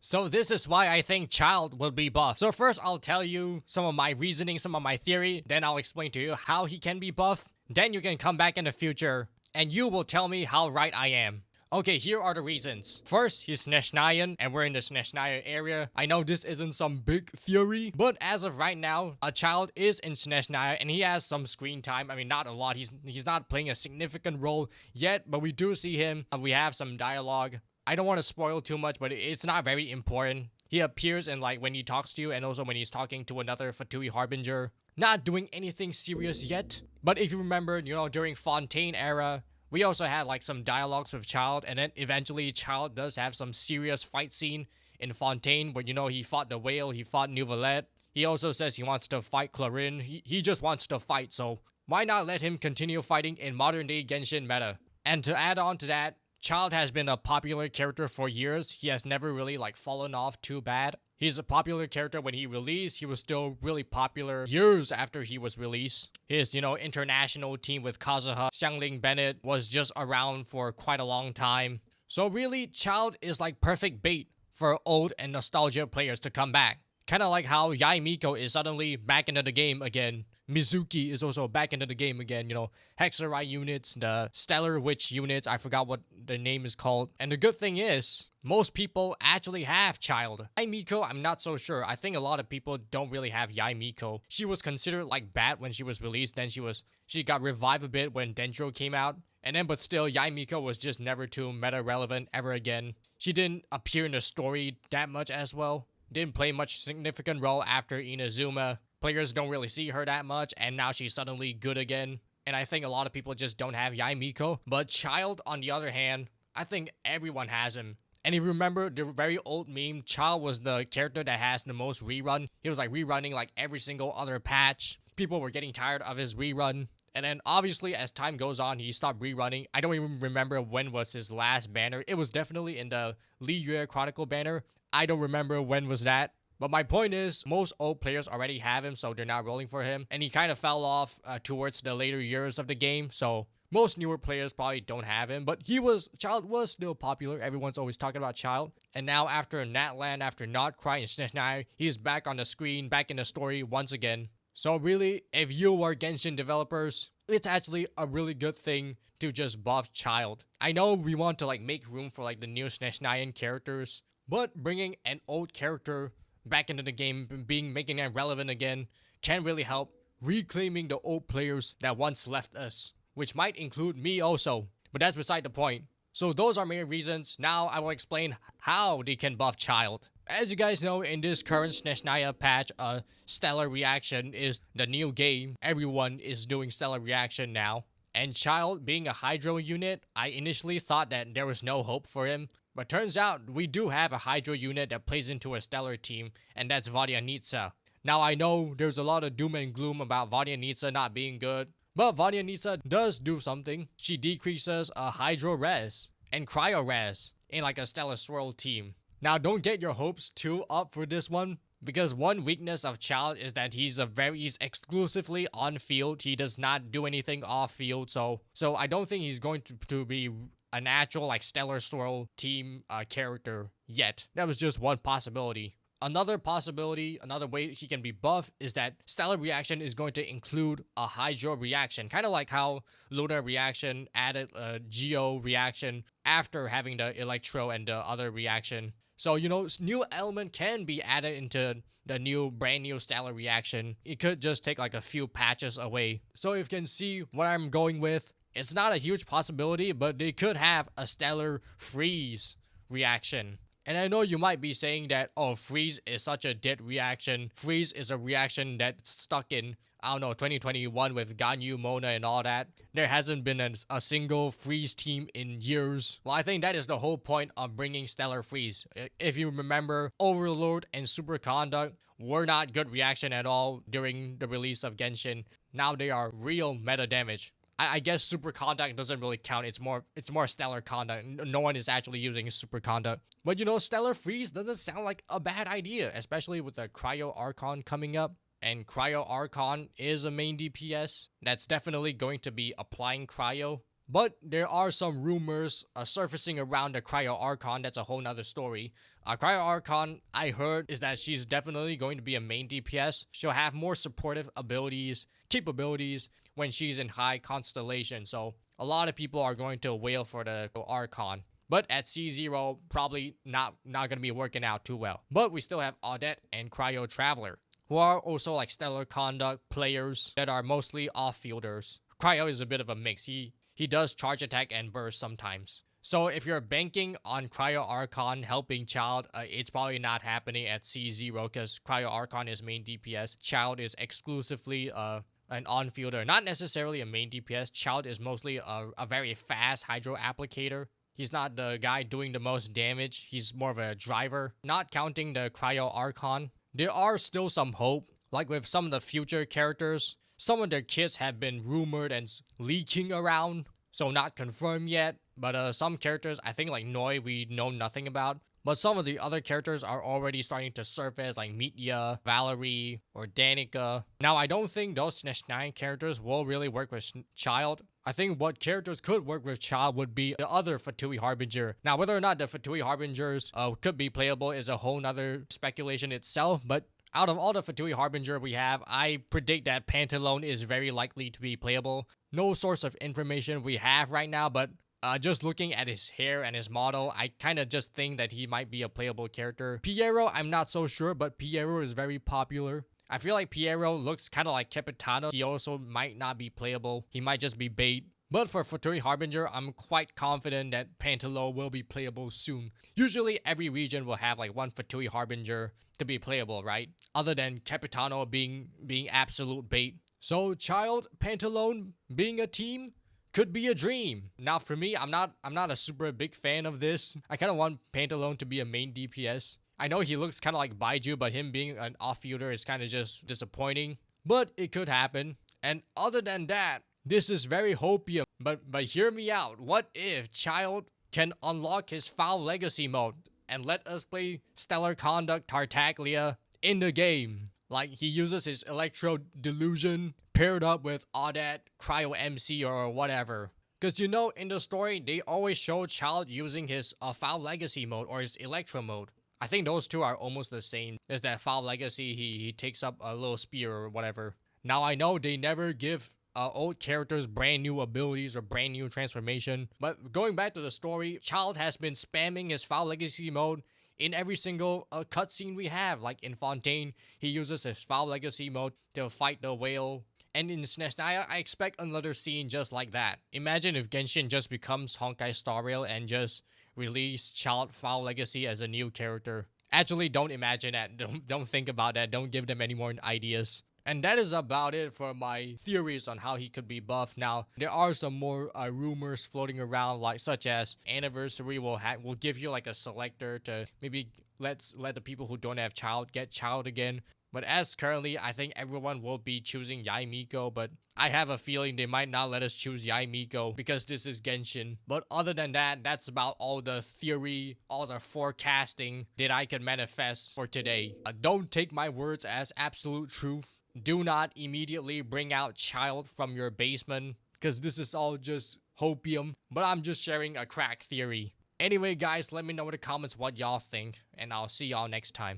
So this is why I think Childe will be buffed. So first I'll tell you some of my reasoning, some of my theory, then I'll explain to you how he can be buffed. Then you can come back in the future and you will tell me how right I am. Okay, here are the reasons. First, he's Snezhnayan, and we're in the Snezhnaya area. I know this isn't some big theory, but as of right now, a Childe is in Snezhnaya, and he has some screen time. I mean, not a lot. He's not playing a significant role yet, but we do see him. We have some dialogue. I don't want to spoil too much, but it's not very important. He appears in like when he talks to you, and also when he's talking to another Fatui Harbinger. Not doing anything serious yet, but if you remember, during Fontaine era, we also had like some dialogues with Childe, and then eventually Childe does have some serious fight scene in Fontaine where, he fought the whale, he fought Nouvelette. He also says he wants to fight Clarin. He just wants to fight, so why not let him continue fighting in modern day Genshin meta? And to add on to that, Childe has been a popular character for years. He has never really like fallen off too bad. He's a popular character when he released. He was still really popular years after he was released. His, international team with Kazuha, Xiangling Bennett was just around for quite a long time. So really, Childe is like perfect bait for old and nostalgia players to come back. Kind of like how Yae Miko is suddenly back into the game again. Mizuki is also back into the game again, Hexerai units, the Stellar Witch units, I forgot what the name is called. And the good thing is, most people actually have Childe. Yae Miko, I'm not so sure. I think a lot of people don't really have Yae Miko. She was considered like bad when she was released, then she got revived a bit when Dendro came out. And then, but still, Yae Miko was just never too meta relevant ever again. She didn't appear in the story that much as well. Didn't play much significant role after Inazuma. Players don't really see her that much, and now she's suddenly good again. And I think a lot of people just don't have Yae Miko. But Childe, on the other hand, I think everyone has him. And if you remember the very old meme, Childe was the character that has the most rerun. He was like rerunning like every single other patch. People were getting tired of his rerun. And then obviously as time goes on, he stopped rerunning. I don't even remember when was his last banner. It was definitely in the Li Yue Chronicle banner. I don't remember when was that. But my point is, most old players already have him, so they're not rolling for him. And he kind of fell off towards the later years of the game, so most newer players probably don't have him. But Childe was still popular. Everyone's always talking about Childe. And now after Natlan, after Notcry and Snezhnaya, he's back on the screen, back in the story once again. So really, if you are Genshin developers, it's actually a really good thing to just buff Childe. I know we want to like make room for like the new Snezhnayan characters, but bringing an old character back into the game, making it relevant again, can really help reclaiming the old players that once left us, which might include me also, but that's beside the point. So those are my reasons. Now I will explain how they can buff Childe. As you guys know, in this current Snezhnaya patch, Stellar Reaction is the new game. Everyone is doing Stellar Reaction now. And Childe being a Hydro unit, I initially thought that there was no hope for him. But turns out, we do have a Hydro unit that plays into a Stellar team, and that's Vodyanitsa. Now I know there's a lot of doom and gloom about Vodyanitsa not being good, but Vodyanitsa does do something. She decreases a Hydro res and Cryo res in like a Stellar Swirl team. Now don't get your hopes too up for this one, because one weakness of Childe is that he's exclusively on field. He does not do anything off field, so I don't think he's going to be an actual like Stellar Swirl team character yet. That was just one possibility. Another possibility, another way he can be buffed is that Stellar Reaction is going to include a Hydro reaction. Kind of like how Lunar Reaction added a Geo reaction after having the Electro and the other reaction. So, new element can be added into the brand new Stellar Reaction. It could just take like a few patches away. So if you can see what I'm going with, it's not a huge possibility, but they could have a Stellar Freeze reaction. And I know you might be saying that, oh, Freeze is such a dead reaction. Freeze is a reaction that's stuck in, 2021 with Ganyu, Mona, and all that. There hasn't been a single Freeze team in years. Well, I think that is the whole point of bringing Stellar Freeze. If you remember, Overlord and Superconduct were not good reaction at all during the release of Genshin. Now they are real meta damage. I guess Superconduct doesn't really count. It's more Stellar Conduct. No one is actually using Superconduct. But Stellar Freeze doesn't sound like a bad idea, especially with the Cryo Archon coming up. And Cryo Archon is a main DPS that's definitely going to be applying Cryo. But there are some rumors surfacing around the Cryo Archon. That's a whole nother story. Cryo Archon, I heard, is that she's definitely going to be a main DPS. She'll have more supportive abilities, capabilities when she's in high constellation. So a lot of people are going to wail for the Archon. But at C0, probably not going to be working out too well. But we still have Audette and Cryo Traveler, who are also like stellar conduct players that are mostly off-fielders. Cryo is a bit of a mix. He does charge attack and burst sometimes. So if you're banking on Cryo Archon helping Childe, it's probably not happening at C0 because Cryo Archon is main DPS. Childe is exclusively an on-fielder, not necessarily a main DPS. Childe is mostly a very fast hydro applicator. He's not the guy doing the most damage. He's more of a driver. Not counting the Cryo Archon, there are still some hope. Like with some of the future characters, some of their kits have been rumored and leaking around, so not confirmed yet. But some characters, I think like Noi, we know nothing about. But some of the other characters are already starting to surface, like Mitya, Valerie, or Danica. Now, I don't think those Snesh 9 characters will really work with Childe. I think what characters could work with Childe would be the other Fatui Harbinger. Now, whether or not the Fatui Harbingers could be playable is a whole nother speculation itself, but out of all the Fatui Harbinger we have, I predict that Pantalone is very likely to be playable. No source of information we have right now, but just looking at his hair and his model, I kind of just think that he might be a playable character. Piero, I'm not so sure, but Piero is very popular. I feel like Piero looks kind of like Capitano. He also might not be playable. He might just be bait. But for Fatui Harbinger, I'm quite confident that Pantalo will be playable soon. Usually every region will have like one Fatui Harbinger to be playable, right? Other than Capitano being absolute bait. So Childe, Pantalone being a team could be a dream. Now for me, I'm not a super big fan of this. I kind of want Pantalone to be a main DPS. I know he looks kind of like Baiju, but him being an off-fielder is kind of just disappointing. But it could happen. And other than that, this is very hopium. But hear me out. What if Childe can unlock his Foul Legacy mode and let us play Stellar Conduct Tartaglia in the game? Like he uses his Electro Delusion paired up with Audette, Cryo MC, or whatever. Because you know, in the story, they always show Childe using his Foul Legacy mode or his Electro mode. I think those two are almost the same. There's that Foul Legacy, he takes up a little spear or whatever. Now I know they never give old characters brand new abilities or brand new transformation. But going back to the story, Childe has been spamming his Foul Legacy mode in every single cutscene we have. Like in Fontaine, he uses his Foul Legacy mode to fight the whale. And in Sneshnaya, I expect another scene just like that. Imagine if Genshin just becomes Honkai Star Rail and just release Childe Foul Legacy as a new character. Actually, don't imagine that. Don't think about that. Don't give them any more ideas. And that is about it for my theories on how he could be buffed. Now, there are some more rumors floating around, like such as Anniversary will give you like a selector to maybe let the people who don't have Childe get Childe again. But as currently, I think everyone will be choosing Yai Miko, but I have a feeling they might not let us choose Yai Miko because this is Genshin. But other than that, that's about all the theory, all the forecasting that I can manifest for today. Don't take my words as absolute truth. Do not immediately bring out Childe from your basement because this is all just hopium. But I'm just sharing a crack theory. Anyway, guys, let me know in the comments what y'all think, and I'll see y'all next time.